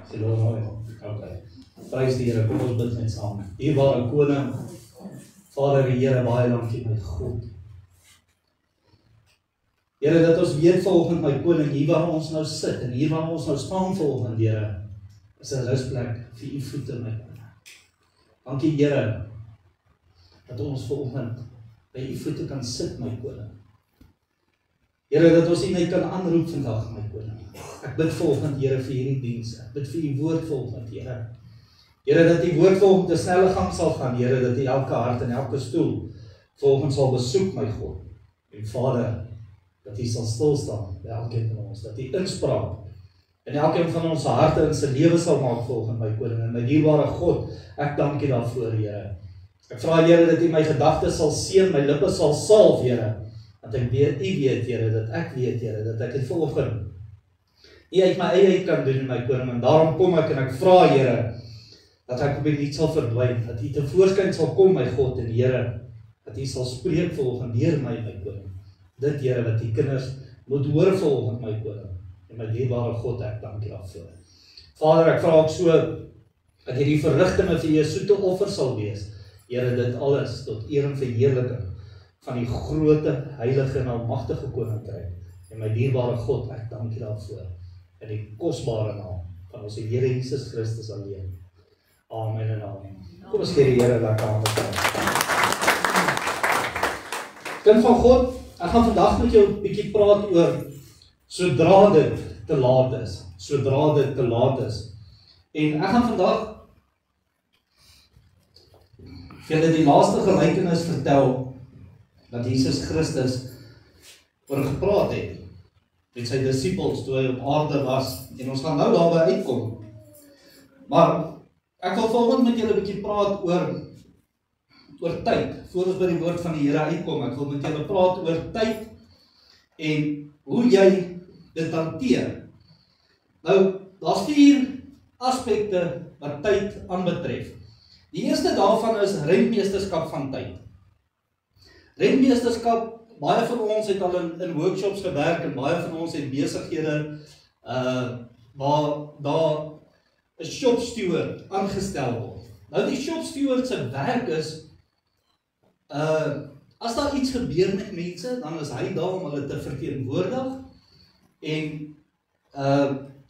Sê daar nou, okay. Prys die Here, kom ons bid net saam. Dierbare Koning, Vader die Here, baie dankie my God. Here, dat ons weet vanoggend my Koning, hier waar ons nou sit en hier waar ons nou staan vanoggend, Here, is 'n rusplek vir u voete my Koning. Dankie Here, dat ons vanoggend by u voete kan sit my Koning. Here, dat ons u net kan aanroep vandag my Koning. Ek bid vanoggend Here vir hierdie diens. Ek bid vir u woord vanoggend Here. Here, dat die woord vanoggend 'n snelle gang sal gaan, Here, dat u elke hart en elke stoel vanoggend sal besoek my God. En Vader, dat u sal stil staan by elkeen van ons, dat u inspraak in elkeen van ons harte en sy lewe sal maak vanoggend my Koning. En my dierbare God, ek dank u daarvoor Here. Ek vra Here dat u my gedagtes sal seën, my lippe sal salf Here. Dat ek weet, u weet Here, dat ek weet Here, dat ek dit vanoggend nie uit my eie kan doen my Koning. En daarom kom ek en ek vra Here, dat ek op u niet sal verdwyn, dat u tevoorskyn sal kom my God en Here, dat u sal spreek vanoggend deur my Koning. Dit Here wat die kinders moet hoor vanoggend my Koning. En my dierbare God, ek dank u daarvoor. Vader, ek vra ook so, dat hierdie verrigtinge vir u soete offer sal wees. Here, dit alles tot eer en verheerliking van die groote, heilige en almagtige koninkryk. En my dierbare God, ek dank u daarvoor. In die kosbare naam van ons Here Jesus Christus alleen. Amen en amen. Kom ons gee die Here lekker hande. Kind van God, ek gaan vandag met jou 'n bietjie praat oor sodra dit te laat is. Sodra dit te laat is. En ek gaan vandag vir julle die laaste gelykenis vertel dat Jesus Christus oor gepraat het met sy disippels toe hy op aarde was. En ons gaan nou daarby uitkom. Maar ek wil vanoggend met julle 'n bietjie praat oor tyd, voor ons by die woord van die Here uitkom. Ek wil met julle praat oor tyd en hoe jy dit hanteer. Nou, daar's 4 aspekte wat tyd aanbetref. Die eerste daarvan is rentmeesterskap van tyd. Rentmeesterskap, baie van ons het al in workshops gewerk en baie van ons het besighede waar daar 'n shop steward aangestel word. Nou die shop steward se werk is as daar iets gebeur met mense, dan is hy daar om hulle te verteenwoordig en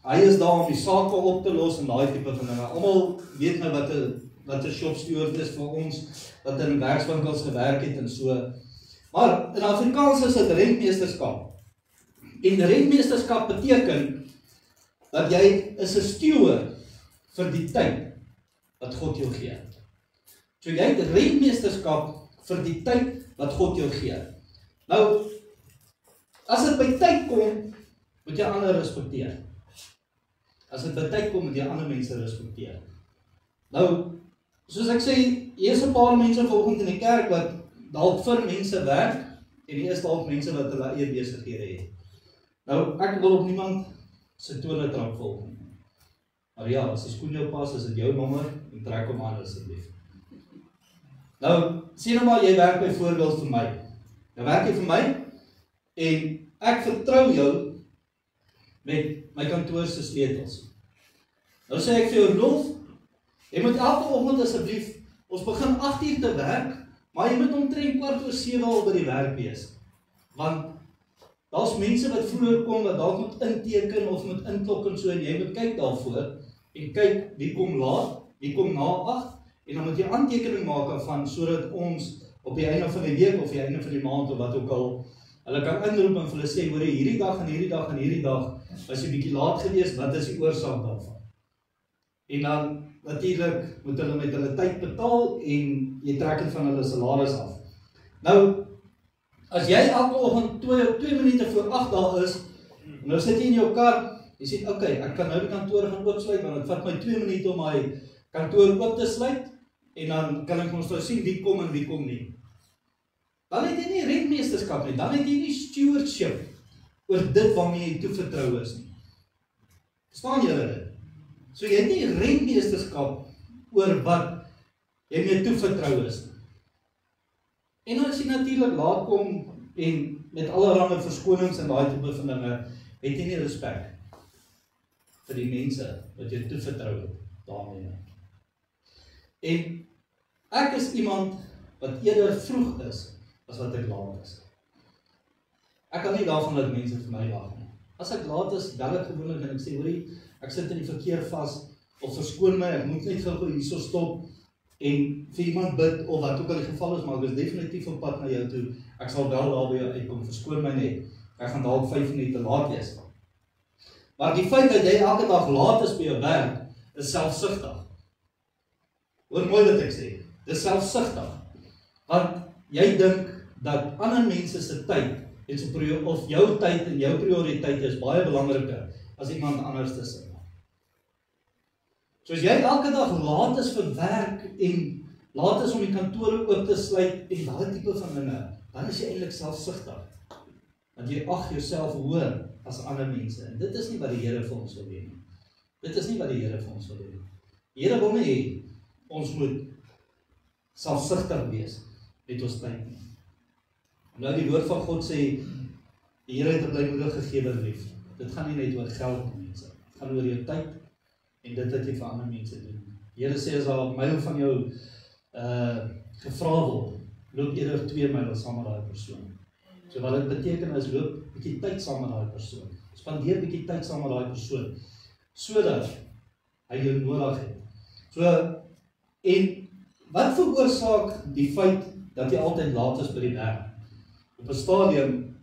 hy is daar om die sake op te los en daai tipe van dinge. Almal weet nou wat 'n shop steward is vir ons wat in werkswinkels gewerk het en so. Maar in Afrikaans is dit rentmeesterskap. En rentmeesterskap beteken dat jy is 'n steward vir die tyd wat God jou gee. So jy het rentmeesterskap vir die tyd wat God jou gee. Nou, as dit by tyd kom, moet jy ander respekteer. As dit by tyd kom, moet jy ander mense respekteer. Nou, soos ek sê, hier is 'n paar mense vanoggend in die kerk wat dalk vir mense werk, en hier is dalk mense wat hulle eie besighede het. Nou, ek wil op niemand se tone trap volg. Maar ja, as die skoen jou pas, is dit jou nommer, en trek hom aan asseblief. Nou, sê nou maar, jy werk byvoorbeeld vir my. Nou werk jy vir my, en ek vertrou jou met my kantoor se sleutels. Nou sê ek vir jou, Rolf, jy moet elke oggend asseblief, ons begin 8 uur te werk, maar jy moet omtrent 6:15 al by die werk wees. Want daar's mense wat vroeër kom, wat dalk moet inteken of moet inklok en so, en jy moet kyk daarvoor, en kyk wie kom laat, wie kom na 8, en dan moet jy aantekening maak daarvan, sodat ons op die einde van die week, of die einde van die maand, of wat ook al, hulle kan inroep en vir hulle sê, hoor, hierdie dag en hierdie dag en hierdie dag, was jy bietjie laat gewees, wat is die oorsaak daarvan? En dan, natuurlik, moet hulle met hulle tyd betaal, en jy trek dit van hulle salaris af. Nou, as jy elke oggend 2 minute voor 8 daar is, en nou sit jy in jou kar, jy sê, okay, ek kan nou die kantoor gaan oopsluit, want het vat my 2 minute om my kantoor oop te sluit, en dan kan ek ons nou sien wie kom en wie kom nie. Dan het jy nie rentmeesterskap nie, dan het jy nie stewardship oor dit waarmee jy toevertrou is nie. Verstaan julle dit? So jy het nie rentmeesterskap oor wat jy mee toevertrou is nie. En as jy natuurlik laat kom en met allerlei verskonings en daai tipe van dinge, het jy nie respek vir die mense wat jy toevertrou het daarmee. En ek is iemand wat eerder vroeg is as wat ek laat is. Ek kan nie daarvan dat mense vir my wag nie. As ek laat is, bel ek gewoonlik en ek sê, hoorie, ek sit in die verkeer vas, of verskoon my, ek moet net gou hierso stop en vir iemand bid, of wat ook al die geval is, maar ek is definitief op pad na jou toe, ek sal wel daar by jou uitkom, verskoon my net, ek gaan dalk 5 minute laat wees. Maar die feit dat jy elke dag laat is by jou werk, is selfsugtig. Hoor mooi wat ek sê, dis selfsugtig, want jy dink dat ander mense se tyd, of jou tyd en jou prioriteit is baie belangriker as iemand anders te sê. So as jy elke dag laat is vir werk en laat is om die kantore oop te sluit en daai tipe van dinge, dan is jy eintlik selfsugtig. Want jy ag jouself hoër as ander mense. En dit is nie wat die Here vir ons wil hê nie. Dit is nie wat die Here vir ons wil hê nie. Die Here wil nie hê ons moet selfsugtig wees met ons tyd nie. Nou die woord van God sê, die Here het 'n blymoedige gegewe lief. Dit gaan nie net oor geld nie, mense. Dit gaan oor jou tyd en dit wat jy vir ander mense doen. Die Here sê as daar 'n myl van jou gevra word, loop eerder 2 myl saam met daai persoon. So wat dit beteken is loop bietjie tyd saam met daai persoon. Spandeer bietjie tyd saam met daai persoon sodat hy jou nodig het. So en wat veroorsaak die feit dat jy altyd laat is by die werk? Op 'n stadium,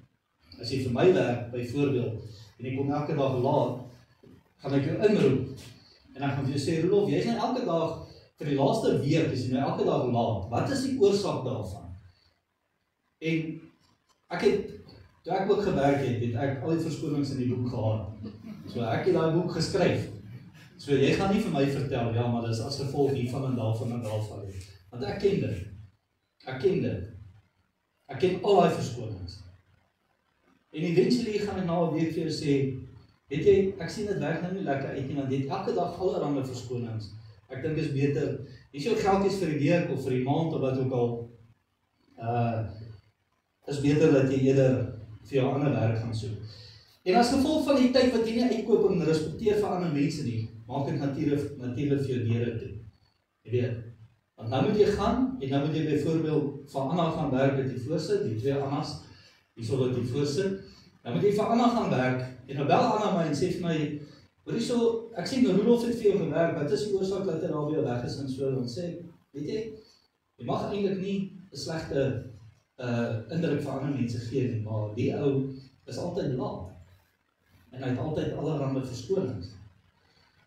as jy vir my werk, byvoorbeeld, en ek kom elke dag laat, gaan ek jou inroep, en dan gaan jy sê, Rolof, jy is nou elke dag, vir die laaste week, is jy nou elke dag laat, wat is die oorsaak daarvan? En, ek het, toe ek ook gewerk het ek al die verskonings in die boek gehad, so ek het daai boek geskryf, so jy gaan nie vir my vertel, ja, maar dis as gevolg hiervan en daarvan, want ek ken dit, ek ken al die verskonings. En eventually gaan ek na 'n week vir jou sê, weet jy, ek sien dit werk nou nie lekker uit nie, want jy het elke dag allerhande verskonings. Ek dink is beter, hier is jou geldjies vir die week of vir die maand of wat ook al, is beter dat jy eerder vir jou ander werk gaan soek. En as gevolg van die tyd wat jy nie uitkoop en respekteer vir ander mense nie, maak dit natuurlik vir jou deure toe. Jy weet, want nou moet jy gaan, en nou moet jy byvoorbeeld van Anna gaan werk met die voorsit, die 2 Annas, die sal wat die voorsit, nou moet jy van Anna gaan werk, en nou bel Anna my en sê vir my, hoor so, ek sê, nou Rolof het vir jou gewerk, wat is die oorsaak dat hy daar weer weg is en so, en sê, weet jy mag eintlik nie 'n slegte indruk vir ander mense gee nie, maar die ou is altyd laat, en hy het altyd allerhande verskonings.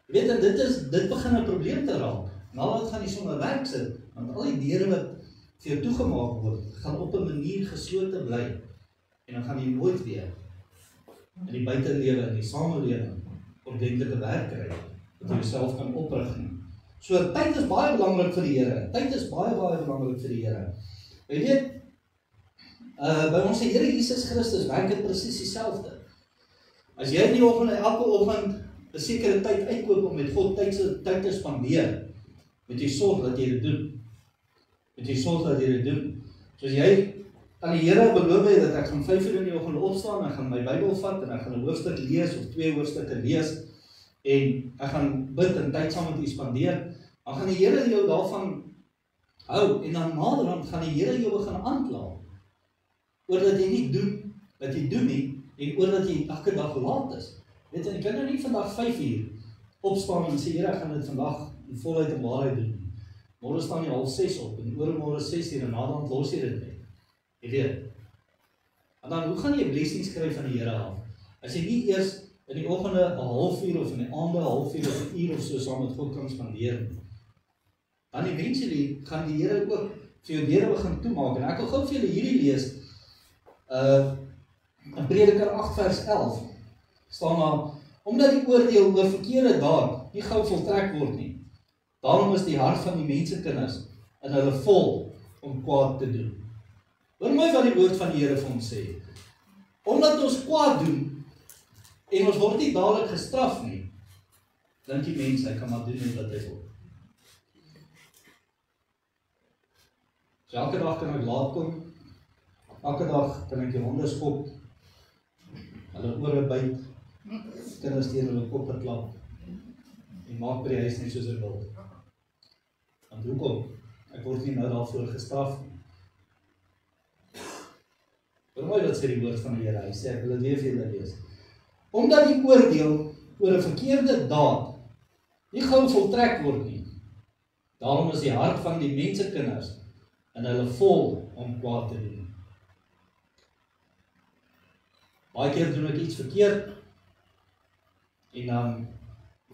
Jy weet, en dit begin 'n probleem te raak, nadat gaan jy sonder werk sit, want al die deure wat vir jou toegemaak word, gaan op 'n manier geslote bly, en dan gaan jy nooit weer in die buitelewe, in die samelewing, ordentlike werk kry, dat jy jouself kan oprig nie. So, tyd is baie belangrik vir die Here, tyd is baie belangrik vir die Here. Jy weet, by ons Here Jesus Christus werk dit presies dieselfde. As jy in die oggend, elke oggend 'n sekere tyd uitkoop om met God tyd te spandeer, moet jy sorg dat jy dit doen. Soos jy aan die Here beloof het dat ek gaan 5 uur in die oggend opstaan, en ek gaan my Bybel vat, en ek gaan 'n hoofstuk lees, of 2 hoofstukke lees, en ek gaan bid en tyd saam met u spandeer, dan gaan die Here jou daarvan hou, en dan naderhand gaan die Here jou begin aankla, oor dat jy nie doen wat jy doen nie, en oor dat jy elke dag laat is. Weet jy, ek kan nou nie vandag 5 uur opstaan en sê, Here, ek gaan dit vandag in volheid en waarheid doen. Môre staan jy 5:30 op, en oormôre 6 uur, en naderhand los jy dit net. Jy weet. En dan, hoe gaan jy 'n blessing skryf van die Here af? As jy nie eers in die oggende 'n halfuur of in die aande 'n halfuur of 'n uur of so saam met God kan spandeer nie. Dan eventually gaan die Here ook vir jou deure begin toemaak. En ek wil gou vir julle hierdie lees. In Prediker 8 vers 11 staan daar, omdat die oordeel oor verkeerde daad nie gou voltrek word nie. Daarom is die hart van die mensekinders in hulle vol om kwaad te doen. Hoor mooi wat die woord van die Here vir ons sê. Omdat ons kwaad doen en ons word nie dadelik gestraf nie, dink die mens hy kan maar doen net wat hy wil. So elke dag kan ek laat kom, elke dag kan ek die honde skop, hulle ore byt, kinders teen hulle koppe klap, en maak by die huis net soos ek wil. Want hoekom? Ek word nie nou daarvoor gestraf nie. Mooi wat sê die woord van die Here, hy sê, ek wil dit weer vir julle lees. Omdat die oordeel oor 'n verkeerde daad nie gou voltrek word nie, daarom is die hart van die mensekinders en hulle vol om kwaad te doen. Baie keer doen ek iets verkeerd en dan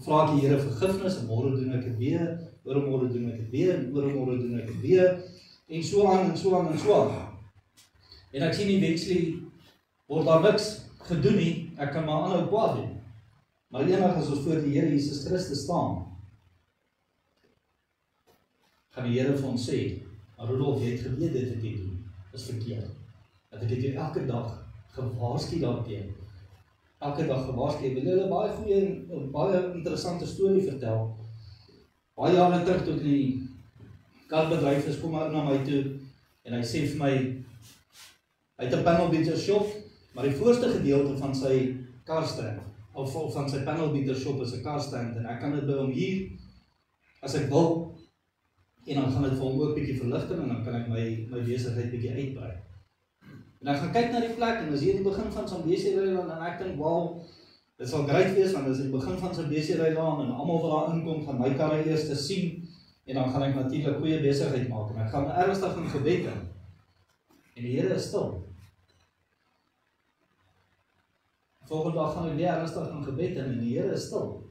vra ek die Here vergifnis en môre doen ek dit weer, oormôre doen ek dit weer en oormôre doen ek dit weer en so aan en so aan en so aan. En ek sien eventually word daar niks gedoen nie, ek kan maar aanhou kwaad doen. Maar eendag as ons voor die Here Jesus Christus staan, gaan die Here vir ons sê, Rudolf, jy het geweet dit wat jy doen, is verkeerd. Dat ek het jou elke dag gewaarsku daarteen. Elke dag gewaarsku. Ek wil julle baie interessante storie vertel. Baie jare terug toe ek in die kartbedryf is, kom hy na my toe en hy sê vir my, hy het 'n panelbeater shop, maar die voorste gedeelte van sy karstand, of van sy panelbeater shop is 'n karstand, en ek kan dit by hom hier, as ek wil, en dan gaan dit vir hom ook bietjie verligting, en dan kan ek my besigheid bietjie uitbrei. En ek gaan kyk na die plek, en as hier die begin van sy besigheid, en ek dink, wow, dit sal great wees, want dit is die begin van sy besigheid aan, en almal wat daar inkom, gaan my karre eers te sien, en dan gaan ek natuurlik goeie besigheid maak, en ek gaan ernstig in gebed in. En die Here is stil. Volgende dag gaan ek weer ernstig in gebed in en die Here is stil.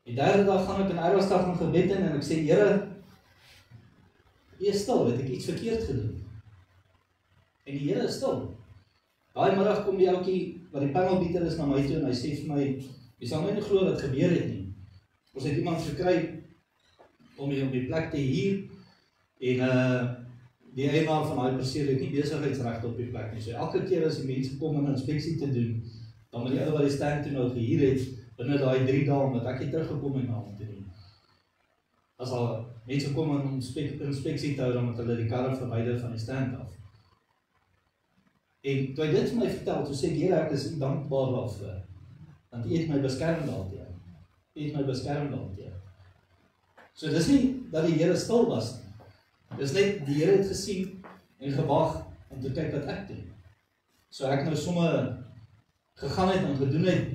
Die derde dag gaan ek in ernstig in gebed in en ek sê, Here, U is stil, het ek iets verkeerd gedoen? En die Here is stil. Daai middag kom die ouetjie wat die panelbeater is na my toe en hy sê vir my, jy sal my nie glo wat gebeur het nie. Ons het iemand gekry om die plek te huur en die eienaar van daai perseel het nie besigheidsregte op die plek nie. So elke keer as die mense kom om 'n inspeksie te doen, dan moet die ou wat die stand toe nou gehuur het, binne daai 3 dae omdat ek het teruggekom en na hom te doen. As al mense kom om inspeksie te hou, dan moet hulle die karre verwyder van die stand af. En toe hy dit vir my vertel, toe sê ek, Here, ek is dankbaar daarvoor, want U het my beskerm daarteen. U het my beskerm daarteen. So dis nie dat die Here stil was nie. Dis net, die Here het gesien en gewag om te kyk wat ek doen. So ek nou sommer gegaan het en gedoen het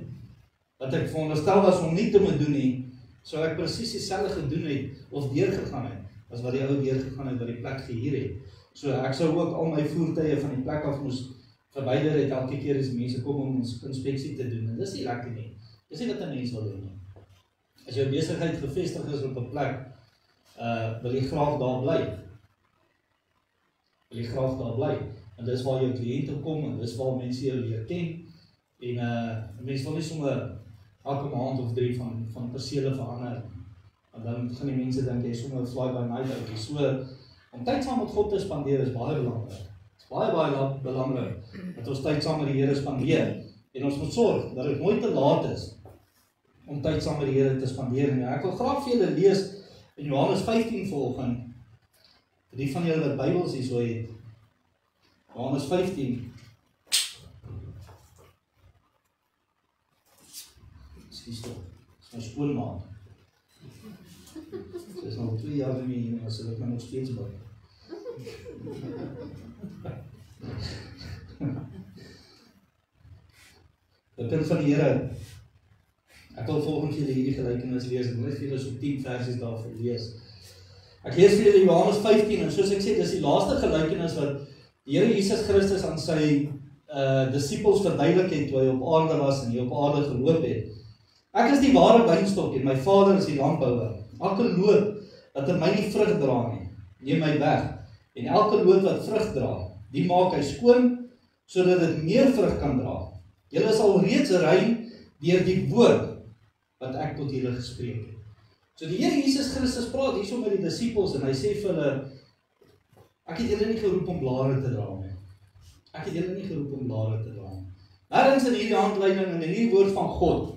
wat ek veronderstel was om nie te moet doen nie, so ek presies dieselfde gedoen het of deurgegaan het as wat die ou deurgegaan het wat die plek gehuur het. So ek sou ook al my voertuie van die plek af moes verwyder het elke keer as mense kom om ons inspeksie te doen. En dis nie lekker nie. Dis nie wat 'n mens wil doen nie. As jou besigheid gevestig is op 'n plek, wil jy graag daar bly. Wil jy graag daar bly. En dis waar jou kliënte kom en dis waar mense jou leer ken. En mense wil nie sommer elke maand of 3 van persele verander. En dan gaan die mense dink jy is sommer 'n fly by night ouetjie. So om tyd saam met God te spandeer is baie belangrik. Dit is baie belangrik dat ons tyd saam met die Here spandeer. En ons moet sorg dat dit nooit te laat is om tyd saam met die Here te spandeer. En ek wil graag vir julle lees in Johannes 15 volgende. Vir die van julle wat Bybels hier so het. Johannes 15. Dis my skoolmaat. Sy is nou 2 jaar mee hier, maar sy wil nog steeds bly. Die kind van die Here. Ek wil volgens julle hierdie gelykenis lees. Ek wil net vir julle so 10 versies daarvan lees. Ek lees vir julle Johannes 15 en soos ek sê, dis die laaste gelykenis wat die Here Jesus Christus aan sy disippels verduidelik het toe hy op aarde was en hy op aarde geloop het. Ek is die ware wynstok en my Vader is die landbouer. Elke loot wat in my nie vrug dra nie, neem hy weg. En elke loot wat vrug dra, die maak hy skoon sodat dit meer vrug kan dra. Julle is al reeds rein deur die woord wat ek tot julle gespreek het. So die Here Jesus Christus praat hierso met die disippels en hy sê vir hulle, ek het julle nie geroep om blare te dra nie. Ek het julle nie geroep om blare te dra nie. Nêrens in hierdie handleiding en in hierdie woord van God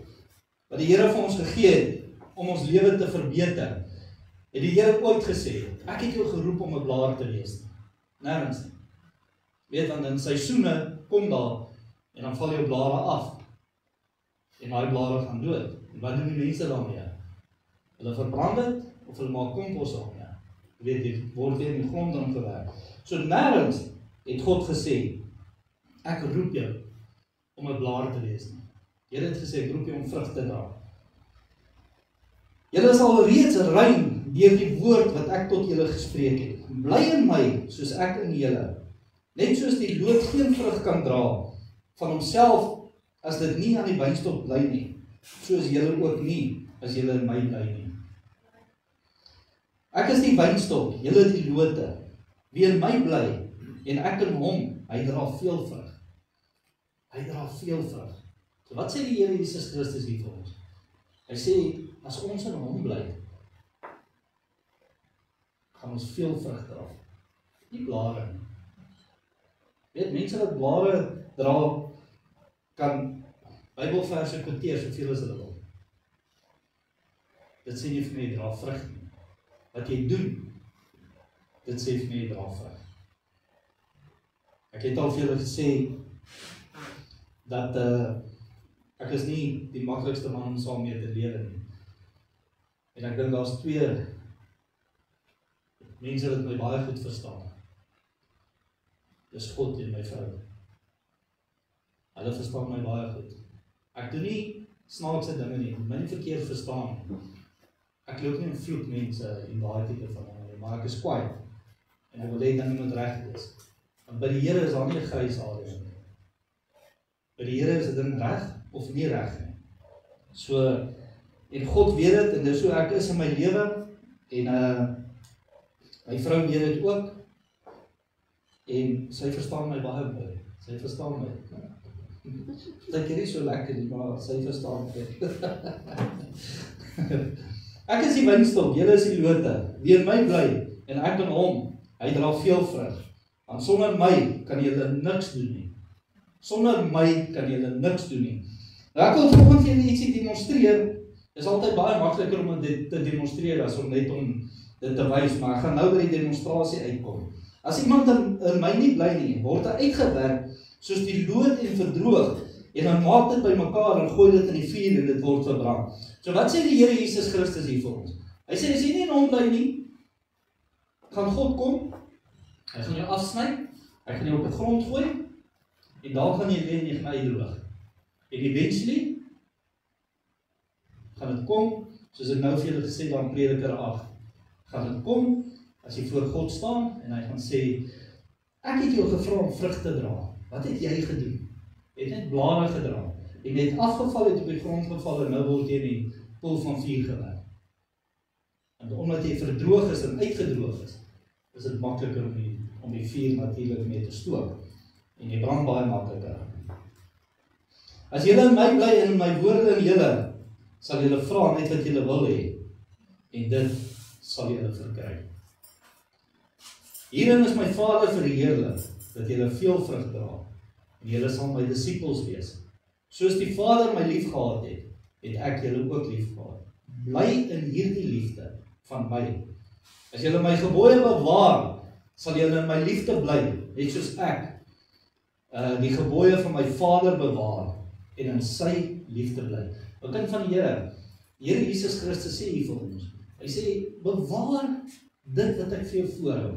wat die Here vir ons gegee het om ons lewe te verbeter, het die Here ooit gesê, ek het jou geroep om 'n blaar te wees. Nêrens nie. Weet, want in seisoene kom daar en dan val jou blare af. en daai blare gaan dood. En wat doen die mense daarmee? Hulle verbrand dit, of hulle maak kompos daarmee. Weet jy, word weer in die grond dan gewerk. So nêrens het God gesê, ek roep jou om 'n blaar te wees nie. Here het gesê, ek roep jou om vrug te dra. Julle is alreeds rein deur die woord wat ek tot julle gespreek het. Bly in my, soos ek in julle. Net soos die loot geen vrug kan dra van homself as dit nie aan die wynstok bly nie, soos julle ook nie as julle in my bly nie. Ek is die wynstok, julle die lote. Wie in my bly en ek in hom, hy dra veel vrug. Hy dra veel vrug. So wat sê die Here Jesus Christus hier vir ons? Hy sê, as ons in hom bly, gaan ons veel vrug dra. Nie blare nie. Weet, mense wat blare dra, kan Bybelverse quoteer soveel as hulle wil. Dit sê nie vir my, dra vrug nie. Wat jy doen, dit sê vir my, dra vrug. Ek het al vir julle gesê, dat ek is nie die maklikste man om saam mee te lewe nie. En ek dink daar's twee mense wat my baie goed verstaan. Dis God en my vrou. Hulle verstaan my baie goed. Ek doen nie snaakse dinge nie, my nie verkeerd verstaan nie. Ek loop nie in vloek mense en daai tipe van dinge, maar ek is kwaai. En ek wil hê dinge moet reg wees. Want by die Here is daar nie 'n grys area nie. By die Here is dit ding reg of nie reg nie. So, en God weet dit, en dis hoe ek is in my lewe, en my vrou weet dit ook, en sy verstaan my baie mooi. Sy verstaan my. Dit is nie so lekker nie, maar sy verstaan my. Ek is die wynstok, julle is die lote. Wie in my bly, en ek in hom, hy dra veel vrug. Want sonder my kan julle niks doen nie. Sonder my kan julle niks doen nie. Nou ek wil volgens julle ietsie demonstreer. Is altyd baie makliker om dit te demonstreer as om net om dit te wys, maar ek gaan nou by die demonstrasie uitkom. As iemand in my nie bly nie, word hy uitgewerk soos die lood en verdroog, en dan maak dit by mekaar en gooi dit in die vuur en dit word verbrand. So wat sê die Here Jesus Christus hier vir ons? Hy sê, as jy nie in hom bly nie, gaan God kom, hy gaan jou afsny, hy gaan jou op die grond gooi, en daar gaan jy lê en jy gaan uitdroog. En eventually gaan dit kom, soos ek nou vir julle gesê dan Prediker 8, gaan dit kom, as jy voor God staan, en hy gaan sê, ek het jou gevra om vrug te dra, wat het jy gedoen? Jy het net blare gedra, en jy het afgeval, het op die grond geval, en nou word jy in die poel van vuur gewerk. En omdat jy verdroog is en uitgedroog is dit makliker om die vuur natuurlik mee te stook, en jy brand baie makliker. As julle in my bly en in my woorde in julle, sal julle vra net wat julle wil hê, en dit sal julle verkry. Hierin is my Vader verheerlik, dat julle veel vrug dra, en julle sal my disippels wees. Soos die Vader my lief gehad het, het ek julle ook lief gehad. Bly in hierdie liefde van my. As julle my gebooie bewaar, sal julle in my liefde bly, net soos ek die gebooie van my Vader bewaar, en in sy liefde bly. 'n Kind van die Here, Here Jesus Christus sê hier vir ons, hy sê, bewaar dit wat ek vir jou voorhou.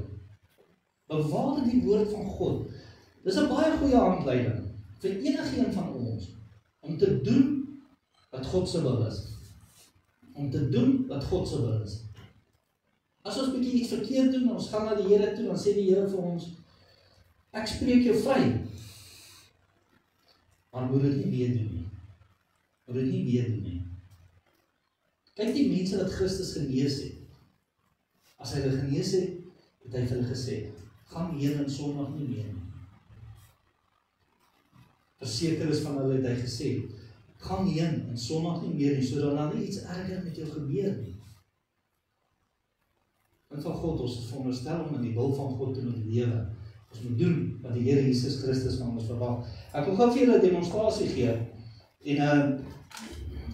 Bewaar die woord van God. Dis 'n baie goeie aanleiding vir enigeen van ons om te doen wat God se wil is. Om te doen wat God se wil is. As ons bietjie iets verkeerd doen, ons gaan na die Here toe, dan sê die Here vir ons, ek spreek jou vry. Maar moet dit nie weer doen nie. Moet dit nie weer doen nie. Kyk die mense wat Christus genees het. As hy hulle genees het, het hy vir hulle gesê, gaan heen en sondig nie meer nie. Verseker is van hulle het hy gesê, gaan heen en sondig nie meer nie, sodat dan nie iets erger met jou gebeur nie. En van God, ons veronderstel om in die wil van God te moet lewe. Ons moet doen wat die Here Jesus Christus van ons verwag. Ek wil gou vir julle 'n demonstrasie gee. En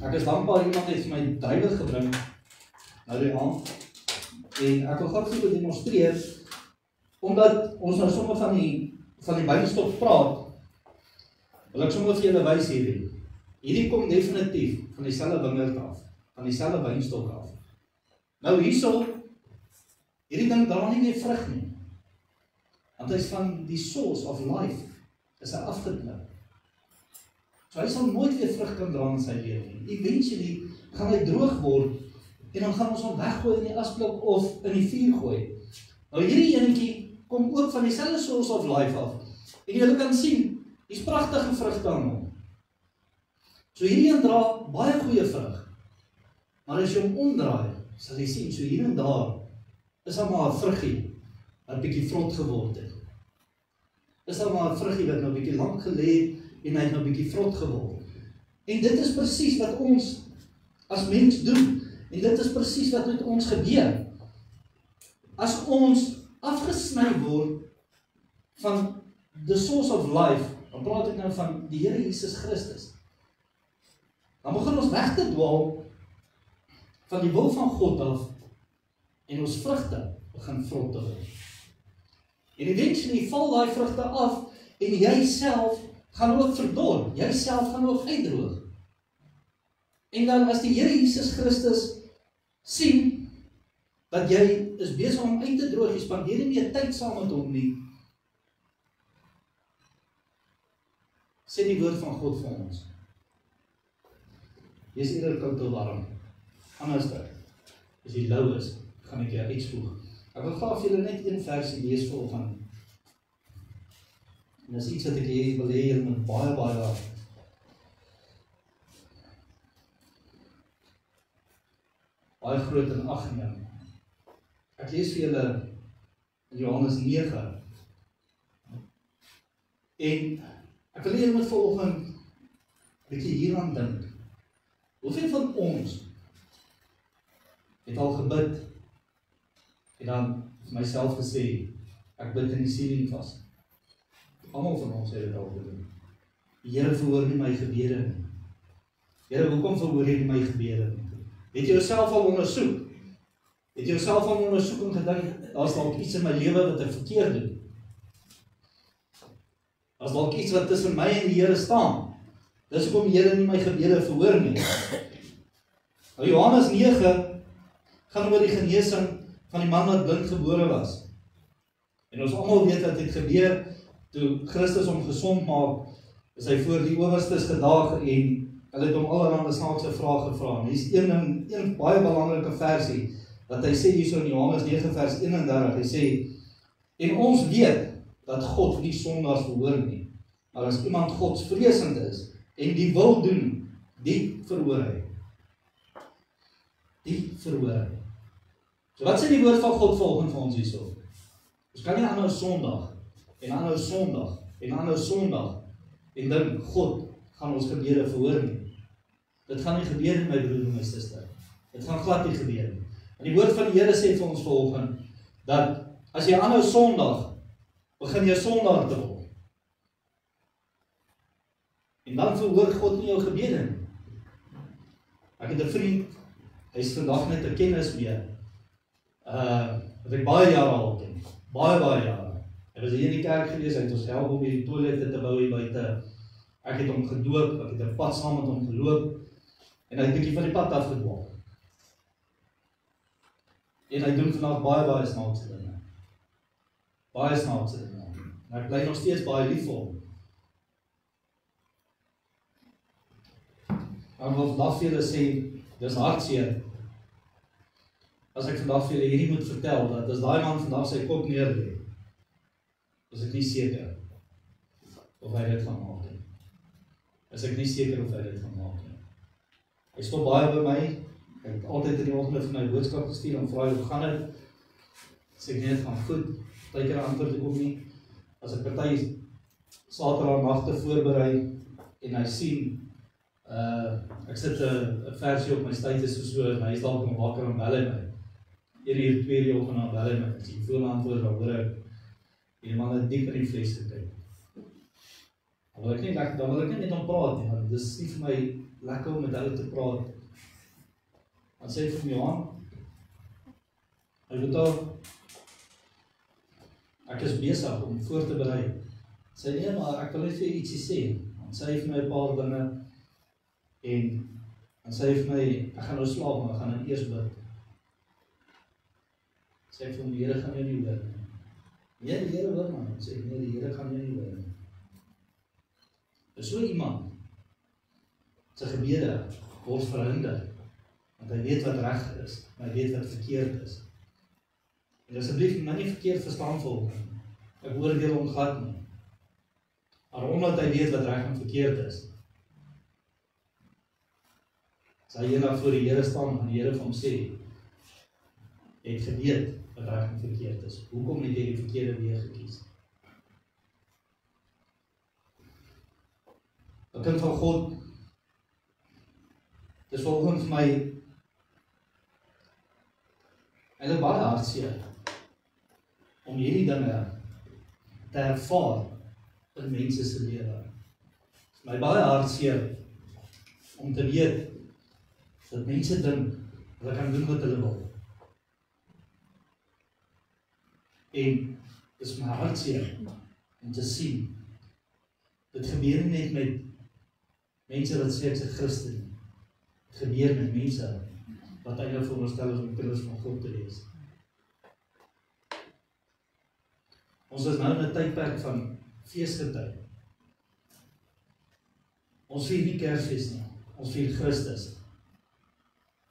ek is dankbaar iemand het vir my druiwe gebring nou die aand. En ek wil gou vir julle demonstreer, omdat ons nou sommer van die wynstok praat, wil ek sommer vir julle wys hierdie. Hierdie kom definitief van dieselfde wingerd af, van dieselfde wynstok af. Nou hierso, hierdie ding dra nie meer vrug nie. Want hy is van die source of life, is hy afgeknip. So hy sal nooit weer vrug kan dra in sy lewe nie. Eventually gaan hy droog word, en dan gaan ons hom weggooi in die asblik of in die vuur gooi. Nou hierdie enetjie kom ook van dieselfde source of life af. En julle kan sien, hier's pragtige vrugte aan hom. So hierdie een dra baie goeie vrug. Maar as jy hom omdraai, sal jy sien, so hier en daar, is daar maar 'n vruggie, wat bietjie vrot geword het. Is daar maar 'n vruggie wat nou bietjie lank gelê, en hy het nou bietjie vrot geword. En dit is presies wat ons, as mens doen, en dit is presies wat met ons gebeur. As ons afgesny word, van the source of life, dan praat ek nou van die Here Jesus Christus, dan begin ons weg te dwaal van die wil van God af en ons vrugte begin vrot te word. En eventually val daai vrugte af en jy self gaan ook verdor, jy self gaan ook uitdroog. En dan as die Here Jesus Christus sien dat jy is besig om uit te droog, jy spandeer nie meer tyd saam met hom nie, sê die woord van God vir ons. Wees eerder koud of warm. Anderster, as jy lou is, gaan ek jou uitspoeg. Ek wil graag vir julle net een versie lees vanoggend. En dis iets wat ek wil hê julle moet baie groot in ag neem. Ek lees vir julle in Johannes 9. En ek wil hê julle moet vanoggend 'n bietjie hieraan dink. Hoeveel van ons het al gebid en dan vir myself gesê, ek bid in die siening vas. Almal van ons het dit al gedoen. Die Here verhoor nie my gebede nie. Here, hoekom verhoor jy nie my gebede nie? Het jy jouself al ondersoek? Het jy jouself al ondersoek en gedink, daar's dalk iets in my lewe wat ek verkeerd doen? Daar's dalk iets wat tussen my en die Here staan. Dis hoekom die Here nie my gebede verhoor nie. Nou Johannes 9 gaan oor die genesing van die man wat blind gebore was. En ons almal weet dat dit gebeur toe Christus hom gesond maak, is hy voor die owerstes gedaag en hulle het hom allerhande snaakse vrae gevra. En hier's een baie belangrike versie wat hy sê hierso in Johannes 9 vers 31. Hy sê, en ons weet dat God nie sondaars verhoor nie, maar as iemand godsvreesend is en die wil doen, die verhoor hy. Die verhoor hy. So wat sê die woord van God volgens vir ons hierso? Ons kan nie aanhou Sondag en aanhou Sondag en aanhou Sondag en dink God gaan ons gebede verhoor nie. Dit gaan nie gebeur nie, my broer en my suster. Dit gaan glad nie gebeur nie. En die woord van die Here sê vir ons vanoggend dat as jy aanhou Sondag, begin jy Sondag te word. En dan verhoor God nie jou gebede nie. Ek het 'n vriend, hy is vandag net 'n kennis mee. Wat ek baie jare al ken. Baie jare. Hy was hier in die kerk gewees, hy het ons help om die toilette te bou hier buite. Ek het hom gedoop, ek het 'n pad saam met hom geloop en hy het 'n bietjie van die pad afgedwaal. En hy doen vandag baie snaakse dinge. Baie snaakse dinge. En ek bly nog steeds baie lief vir hom. Ek wil vandag vir julle sê, dis hartseer. As ek vandag vir julle hierdie moet vertel, dat as daai man vandag sy kop neerlê, is ek nie seker of hy dit gaan maak nie. Is ek nie seker of hy dit gaan maak nie. Hy stop baie by my, hy het altyd in die oggend vir my boodskap gestuur en vra hoe gaan dit? Sê ek net gaan goed, partykeer antwoord ek ook nie. As ek party Saterdag nagte voorberei en hy sien ek sit 'n versie op my status so en hy is dalk nog wakker en bel hy my. 1 uur, 2 uur oggend bel hy my. As ek voel antwoord dan hoor ek die man het diep in die vlees gekyk. Dan wil ek nie met hom praat nie, want dis nie vir my lekker om met hulle te praat. Dan sê hy vir my, Johan, ek is besig om voor te berei. Sê nee, maar ek wil net vir ietsie sê. Dan sê hy vir my 'n paar dinge. En dan sê hy vir my, ek gaan nou slaap, maar ek gaan nou eers bid. Sê ek vir hom, die Here gaan jou nie hoor nie. Nee, die Here hoor man. Sê nee, die Here gaan jou nie hoor nie. Is so iemand, sy gebede word verhinder, want hy weet wat reg is, maar hy weet wat verkeerd is. En asseblief, my nie verkeerd verstaan vir hom. Ek oordeel hom glad nie. Maar omdat hy weet wat reg en verkeerd is, as hy eendag voor die Here staan en die Here vir hom sê, jy het geweet wat reg en verkeerd is. Hoekom het jy die verkeerde weer gekies? 'n kind van God, dis volgens vir my eintlik baie hartseer om hierdie dinge te ervaar in mense se lewe. Dit is my baie hartseer om te weet dat mense dink hulle kan doen wat hulle wil. En dit is my hartseer om te sien dit gebeur nie net met mense wat sê ek is 'n Christen. Dit gebeur met mense wat eintlik veronderstel is om kinders van God te wees. Ons is nou in 'n tydperk van feesgety. Ons vier nie Kersfees nie, ons vier Christus.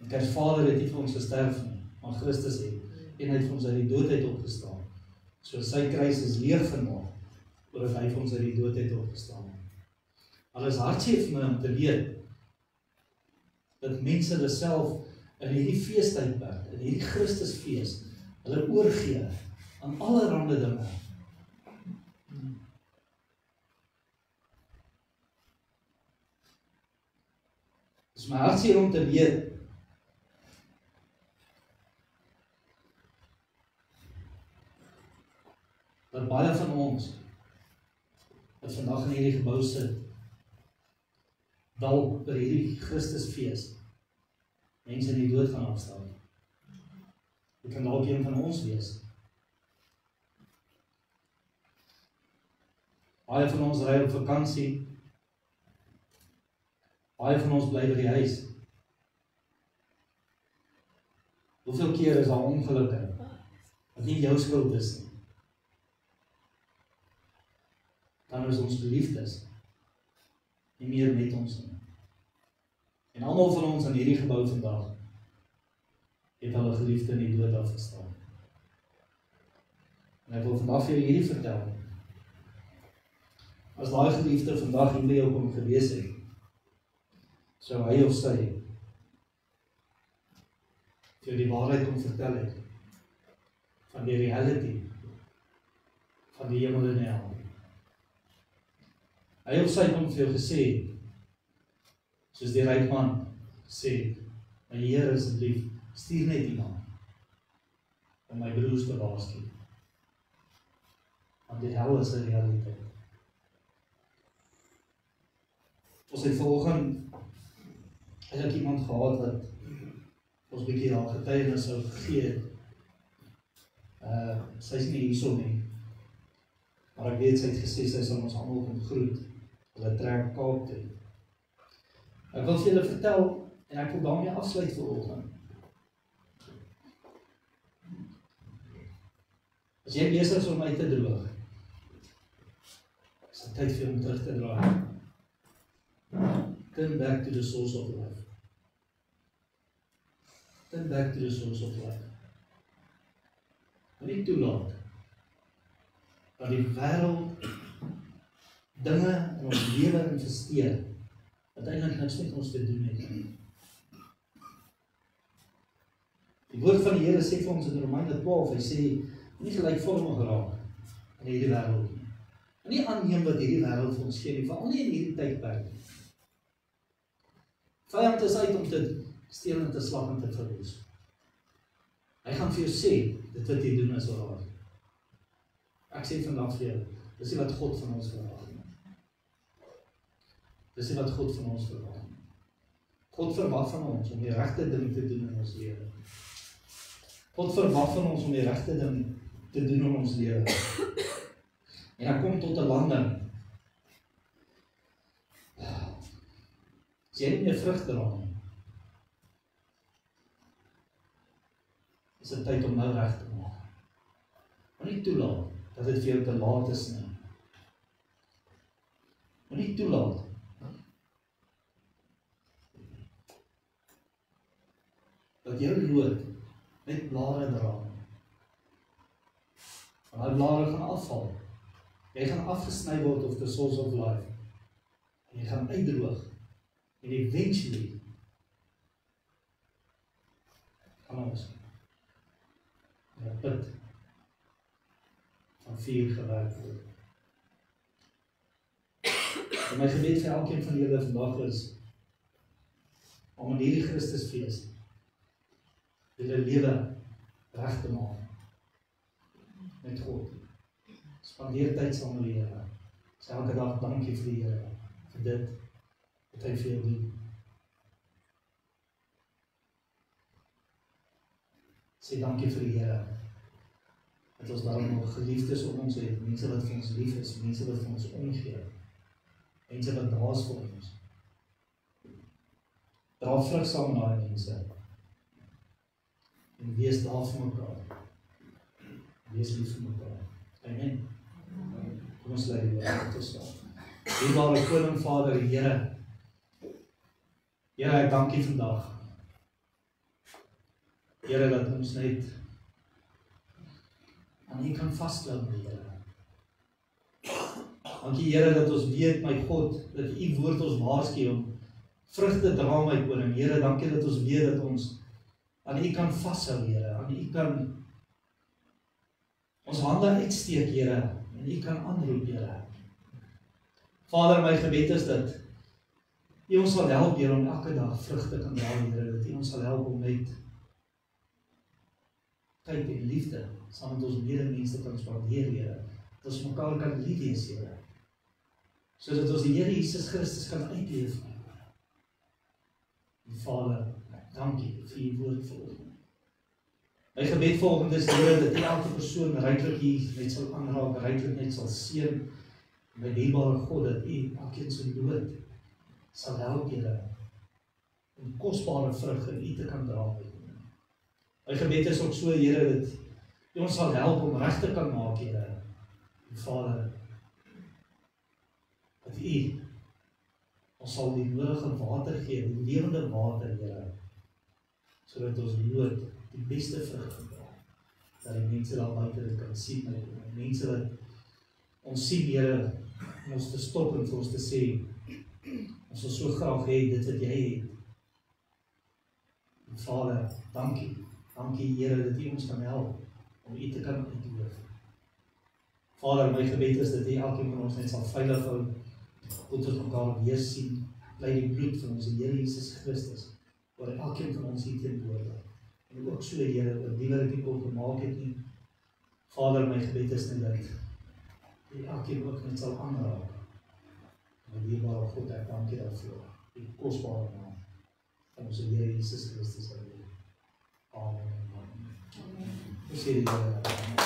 En Kersvader het nie vir ons gesterf nie, maar Christus het. En hy het vir ons uit die dood uit opgestaan. So sy kruis is leeg vandag, omdat hy vir ons uit die dood uit opgestaan het. Maar is hartseer vir my om te weet dat mense hulle self in hierdie feestydperk, in hierdie Christusfees, hulle oorgee aan allerhande dinge. Dit is my hartseer om te weet dat baie van ons wat vandag in hierdie gebou sit, dalk by hierdie Christusfees mense in die dood gaan afstaan. Dit kan dalk een van ons wees. Baie van ons ry op vakansie. Baie van ons bly by die huis. Hoeveel keer is daar ongelukke wat nie jou skuld is nie? Dan is ons geliefdes nie meer met ons nie. En almal van ons in hierdie gebou vandag het hulle geliefde in die dood afgestaan. En ek wil vandag vir jou hierdie vertel. As daai geliefde vandag hier by jou kom gewees het, sou hy of sy vir jou die waarheid kom vertel het van die reality van die hemel en die hel. Hy of sy kom vir jou gesê, soos die ryk man sê, my Here asseblief, stuur net iemand om my broers te waarsku. Want die hel is 'n realiteit. Ons het vanoggend eintlik iemand gehad wat ons bietjie haar getuienis sou gegee het. Sy is nie hierso nie, maar ek weet sy het gesê sy sal ons almal kom groet. Hulle trek Kaap toe. Ek wil vir julle vertel, en ek wil daarmee afsluit vanoggend. As jy besig is om uit te droog, is dit tyd vir jou om terug te draai. Turn back to the source of life. Turn back to the source of life. Moenie toelaat dat die wêreld dinge in ons lewe investeer wat eintlik niks met ons te doen het. Die woord van die Here sê vir ons in Romeine 12, hy sê, nie gelykvormig raak in hierdie wêreld nie. En nie aanneem wat hierdie wêreld vir ons gee nie, veral nie in hierdie tydperk nie. Vyand is uit om te steel en te slag en te verwoes. Hy gaan vir jou sê, dit wat jy doen is raar. Ek sê vandag vir jou, dis nie wat God van ons verwag nie. Dis nie wat God van ons verwag nie. God verwag van ons om die regte ding te doen in ons lewe. God verwag van ons om die regte ding te doen in ons lewe. En dan kom tot 'n landing. As jy nie meer vrug dra nie, is dit tyd om nou reg te maak. Maar nie toelaat dat dit vir jou te laat is nie. Maar nie toelaat dat jou lood net blare dra. En die blare gaan afval. Jy gaan afgesny word of the source of life. En jy gaan uitdroog. En eventually gaan ons in 'n put van vuur gewerk word. En my gebed vir elkeen van julle vandag is om in hierdie Christusfees julle lewe reg te maak met God. Spandeer tyd saam met die Here. Sê elke dag dankie vir die Here vir dit wat hy vir jou doen. Sê dankie vir die Here dat ons daarom nog geliefdes om ons het, mense wat vir ons lief is, mense wat vir ons omgee, mense wat daar is vir ons. Dra vrug saam met daai mense en wees daar vir mekaar. Wees lief vir mekaar. Amen. Kom ons lei die woord te staan. Liewe Koning Vader, Here. Here, ek dank U vandag. Here, dat ons net aan U kan vasklou, Here. Dankie Here dat ons weet, my God, dat U woord ons waarsku om vrug te dra, my Koning. Here, dankie dat ons weet dat ons aan U kan vashou, Here. Aan U kan ons hande uitsteek, Here, en U kan aanroep, Here. Vader, my gebed is dat U ons sal help, Here, om elke dag vrug te kan dra, Here, dat U ons sal help om net tyd en liefde saam met ons medemense kan spandeer, Here. Dat ons mekaar kan lief hê, Here. Sodat ons die Here Jesus Christus kan uitleef. En Vader, dankie vir U woord vanoggend. My gebed volgende is, Here, dat U elke persoon ryklik hier net sal aanraak, ryklik net sal seën. My dierbare God, dat U elkeen se nood sal help, Here, om kosbare vrug in U te kan dra. My gebed is ook so, Here, dat U ons sal help om reg te kan maak, Here. En Vader, dat U ons sal die nodige water gee, die lewende water, Here, sodat ons nood die beste vrug kan dra. Dat die mense daar buite dit kan sien, mense wat ons sien, Here, om ons te stop en vir ons te sê, ons wil so graag hê dit wat jy het. En Vader, dankie. Dankie, Here, dat U ons kan help om U te kan uitdoof. Vader, my gebed is dat U elkeen van ons net sal veilig hou, tot ons mekaar weer sien, bly die bloed van ons Here Jesus Christus, oor elkeen van ons hier teenwoordig. En ook so, Here, oor die wat ek nie kon gemaak het nie. Vader, my gebed is net dat U elkeen ook net sal aanraak. My dierbare God, ek dankie daarvoor, die kosbare naam van ons Here Jesus Christus. Amen. Amen.